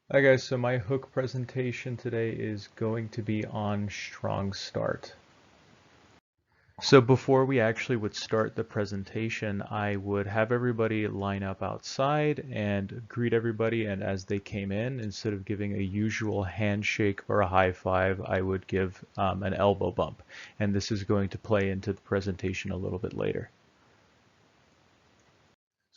Hi guys, so my hook presentation today is going to be on Strong Start. So before we actually would start the presentation, I would have everybody line up outside and greet everybody, and as they came in, instead of giving a usual handshake or a high five, I would give an elbow bump. And this is going to play into the presentation a little bit later.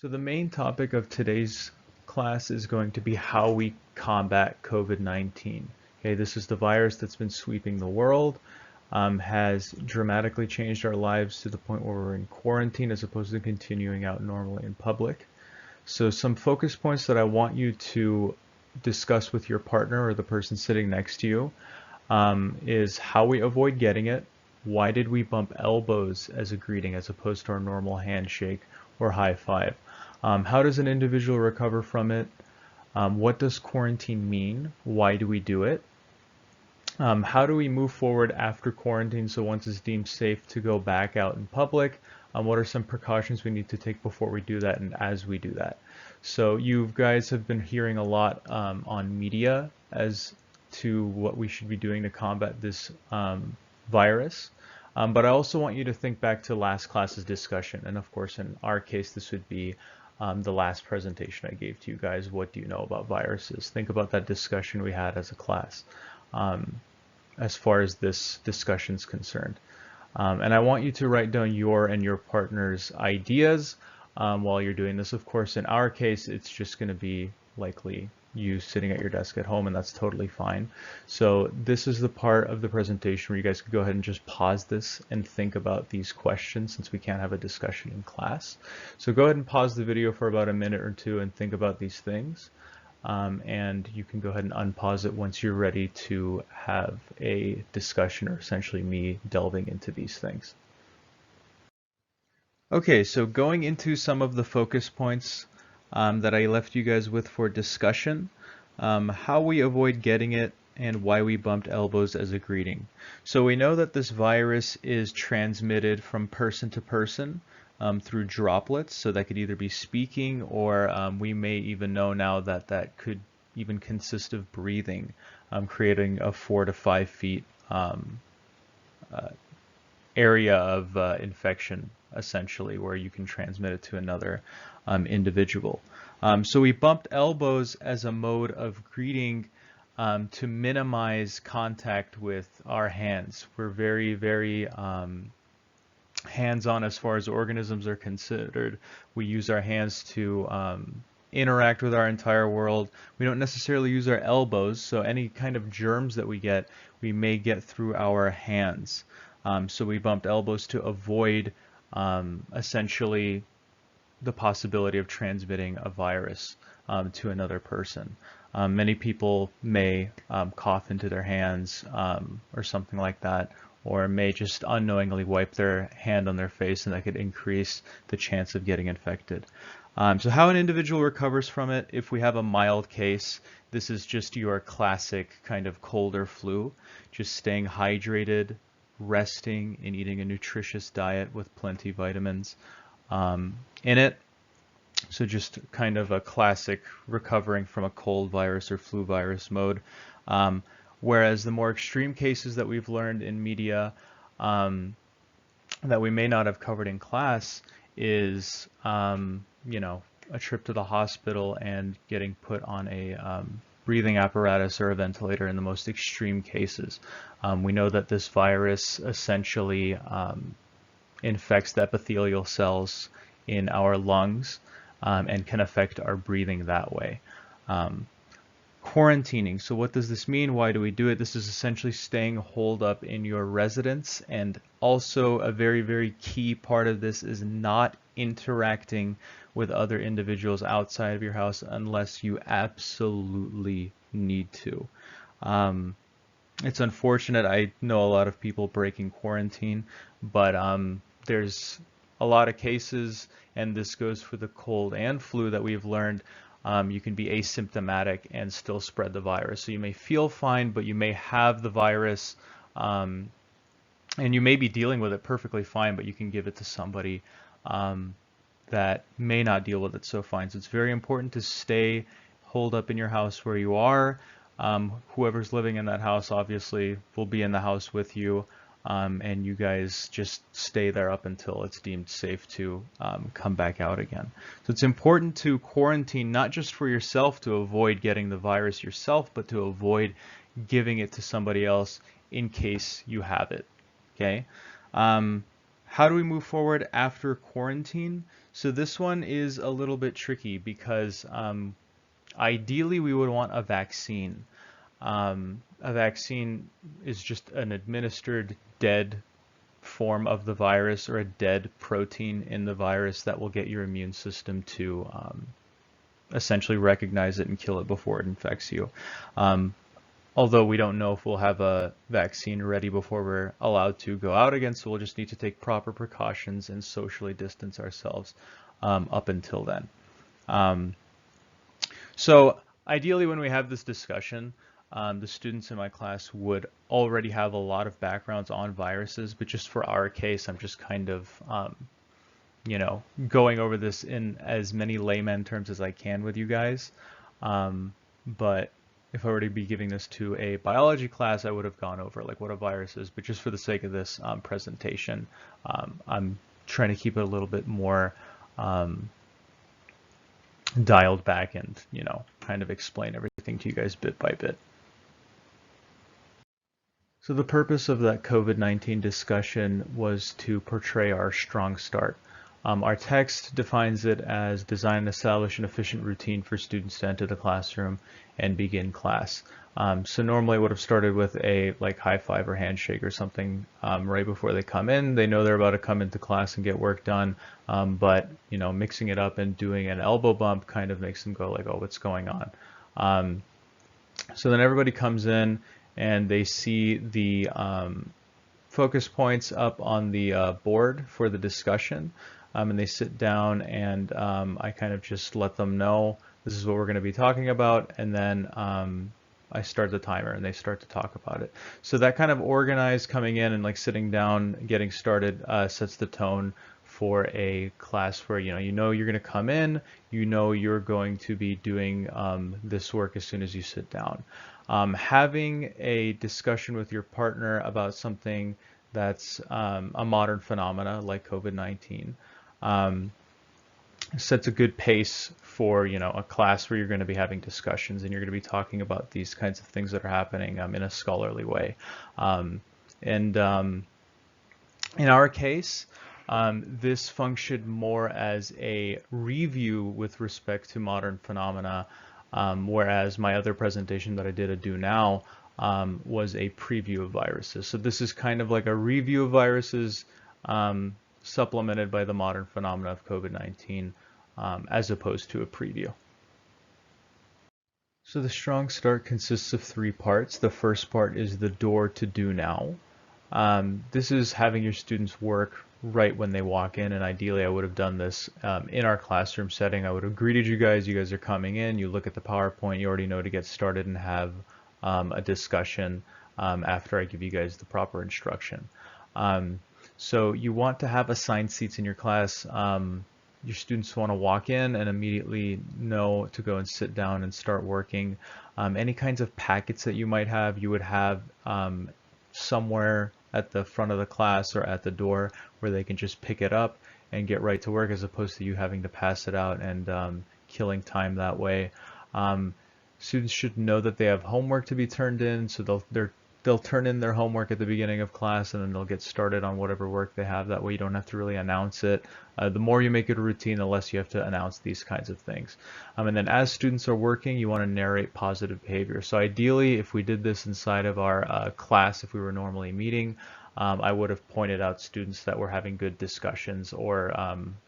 So the main topic of today's class is going to be how we combat COVID-19. Okay, this is the virus that's been sweeping the world, has dramatically changed our lives to the point where we're in quarantine as opposed to continuing out normally in public. So some focus points that I want you to discuss with your partner or the person sitting next to you is how we avoid getting it. Why did we bump elbows as a greeting as opposed to our normal handshake or high five? How does an individual recover from it? What does quarantine mean? Why do we do it? How do we move forward after quarantine so once it's deemed safe to go back out in public? What are some precautions we need to take before we do that and as we do that? So you guys have been hearing a lot on media as to what we should be doing to combat this virus. But I also want you to think back to last class's discussion. And of course, in our case, this would be the last presentation I gave to you guys. What do you know about viruses? Think about that discussion we had as a class as far as this discussion is concerned. And I want you to write down your and your partner's ideas while you're doing this. Of course, in our case, it's just going to be likely you sitting at your desk at home, and that's totally fine. So this is the part of the presentation where you guys could go ahead and just pause this and think about these questions since we can't have a discussion in class. So go ahead and pause the video for about a minute or two and think about these things. And you can go ahead and unpause it once you're ready to have a discussion, or essentially me delving into these things. Okay, so going into some of the focus points that I left you guys with for discussion, how we avoid getting it and why we bumped elbows as a greeting. So we know that this virus is transmitted from person to person through droplets, so that could either be speaking or we may even know now that that could even consist of breathing, creating a 4 to 5 feet uh, area of infection, essentially, where you can transmit it to another individual. So we bumped elbows as a mode of greeting to minimize contact with our hands. We're very, very hands-on as far as organisms are considered. We use our hands to interact with our entire world. We don't necessarily use our elbows, so any kind of germs that we may get through our hands. So we bumped elbows to avoid essentially the possibility of transmitting a virus to another person. Many people may cough into their hands or something like that, or may just unknowingly wipe their hand on their face, and that could increase the chance of getting infected. So how an individual recovers from it, if we have a mild case, this is just your classic kind of cold or flu, just staying hydrated, resting, and eating a nutritious diet with plenty of vitamins in it. So just kind of a classic recovering from a cold virus or flu virus mode. Whereas the more extreme cases that we've learned in media that we may not have covered in class is, you know, a trip to the hospital and getting put on a breathing apparatus or a ventilator in the most extreme cases. We know that this virus essentially infects the epithelial cells in our lungs and can affect our breathing that way. Quarantining. So what does this mean? Why do we do it? This is essentially staying holed up in your residence, and also a very, very key part of this is not interacting with other individuals outside of your house unless you absolutely need to. It's unfortunate. I know a lot of people breaking quarantine, but there's a lot of cases, and this goes for the cold and flu that we've learned. You can be asymptomatic and still spread the virus. So you may feel fine, but you may have the virus, and you may be dealing with it perfectly fine, but you can give it to somebody that may not deal with it so fine. So it's very important to stay holed up in your house where you are. Whoever's living in that house obviously will be in the house with you, and you guys just stay there up until it's deemed safe to come back out again. So it's important to quarantine not just for yourself to avoid getting the virus yourself, but to avoid giving it to somebody else in case you have it. Okay. How do we move forward after quarantine? So this one is a little bit tricky because ideally we would want a vaccine. A vaccine is just an administered dead form of the virus or a dead protein in the virus that will get your immune system to essentially recognize it and kill it before it infects you. Although we don't know if we'll have a vaccine ready before we're allowed to go out again, so we'll just need to take proper precautions and socially distance ourselves up until then. So ideally when we have this discussion, the students in my class would already have a lot of backgrounds on viruses, but just for our case, I'm just kind of, going over this in as many layman terms as I can with you guys. But if I were to be giving this to a biology class, I would have gone over like what a virus is, but just for the sake of this presentation, I'm trying to keep it a little bit more dialed back and, kind of explain everything to you guys bit by bit. So the purpose of that COVID-19 discussion was to portray our strong start. Our text defines it as design and establish an efficient routine for students to enter the classroom and begin class. So normally I would have started with a high five or handshake or something right before they come in. They know they're about to come into class and get work done, but mixing it up and doing an elbow bump kind of makes them go like, oh, what's going on? So then everybody comes in and they see the focus points up on the board for the discussion. And they sit down and I kind of just let them know this is what we're going to be talking about, and then I start the timer and they start to talk about it. So that kind of organized coming in and sitting down, getting started sets the tone for a class where you're going to come in, you're going to be doing this work as soon as you sit down. Having a discussion with your partner about something that's a modern phenomena like COVID-19 sets a good pace for a class where you're going to be having discussions and you're going to be talking about these kinds of things that are happening in a scholarly way. In our case, this functioned more as a review with respect to modern phenomena, whereas my other presentation that I did at Do Now was a preview of viruses. So this is kind of like a review of viruses supplemented by the modern phenomena of COVID-19 as opposed to a preview. So the Strong Start consists of 3 parts. The first part is the door to Do Now. This is having your students work right when they walk in, and ideally I would have done this in our classroom setting. I would have greeted you guys are coming in, you look at the PowerPoint, you already know to get started and have a discussion after I give you guys the proper instruction. So you want to have assigned seats in your class. Your students want to walk in and immediately know to go and sit down and start working. Any kinds of packets that you might have, you would have somewhere at the front of the class or at the door where they can just pick it up and get right to work, as opposed to you having to pass it out and killing time that way. Students should know that they have homework to be turned in, so they'll turn in their homework at the beginning of class and then they'll get started on whatever work they have. That way you don't have to really announce it. The more you make it a routine, the less you have to announce these kinds of things. And then as students are working, you want to narrate positive behavior. So ideally, if we did this inside of our class, if we were normally meeting, I would have pointed out students that were having good discussions or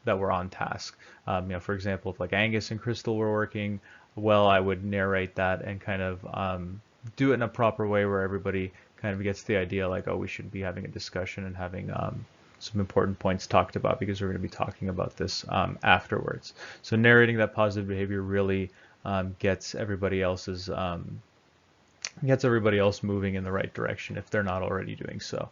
that were on task. For example, if Angus and Crystal were working well, I would narrate that and kind of do it in a proper way where everybody kind of gets the idea oh, we should be having a discussion and having some important points talked about, because we're going to be talking about this afterwards. So narrating that positive behavior really gets everybody else moving in the right direction if they're not already doing so.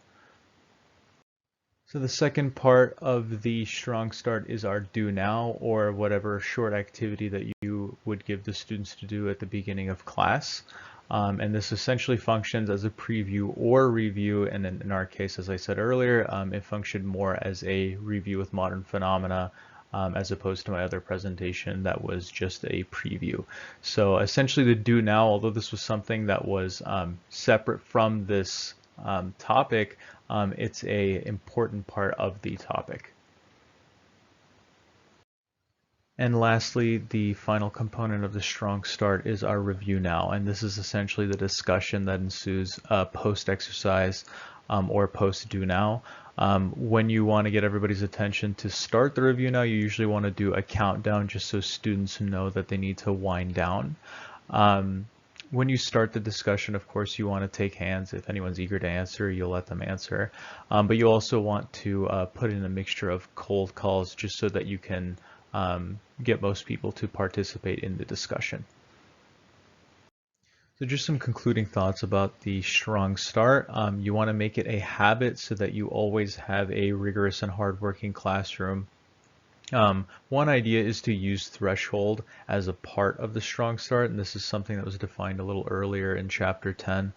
So the second part of the strong start is our do now, or whatever short activity that you would give the students to do at the beginning of class. And this essentially functions as a preview or review, and in our case, as I said earlier, it functioned more as a review with modern phenomena, as opposed to my other presentation that was just a preview. So essentially the do now, although this was something that was separate from this topic, it's a important part of the topic. And lastly, the final component of the strong start is our review now, and this is essentially the discussion that ensues post-exercise or post-do now. When you want to get everybody's attention to start the review now, you usually want to do a countdown just so students know that they need to wind down. When you start the discussion, of course, you want to take hands. If anyone's eager to answer, you'll let them answer. But you also want to put in a mixture of cold calls just so that you can get most people to participate in the discussion. So just some concluding thoughts about the strong start. You want to make it a habit so that you always have a rigorous and hardworking classroom. One idea is to use threshold as a part of the strong start, and this is something that was defined a little earlier in chapter 10,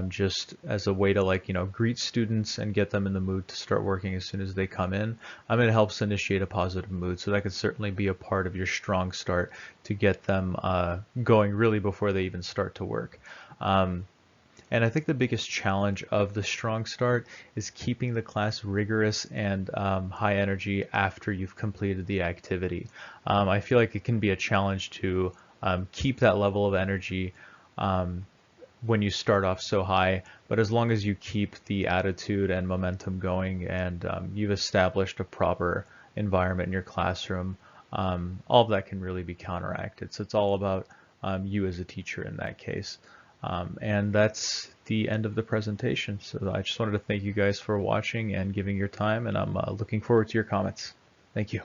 just as a way to greet students and get them in the mood to start working as soon as they come in. It helps initiate a positive mood, so that could certainly be a part of your strong start to get them going really before they even start to work. And I think the biggest challenge of the strong start is keeping the class rigorous and high energy after you've completed the activity. I feel like it can be a challenge to keep that level of energy when you start off so high, but as long as you keep the attitude and momentum going and you've established a proper environment in your classroom, all of that can really be counteracted. So it's all about you as a teacher in that case. And that's the end of the presentation. So I just wanted to thank you guys for watching and giving your time, and I'm looking forward to your comments. Thank you.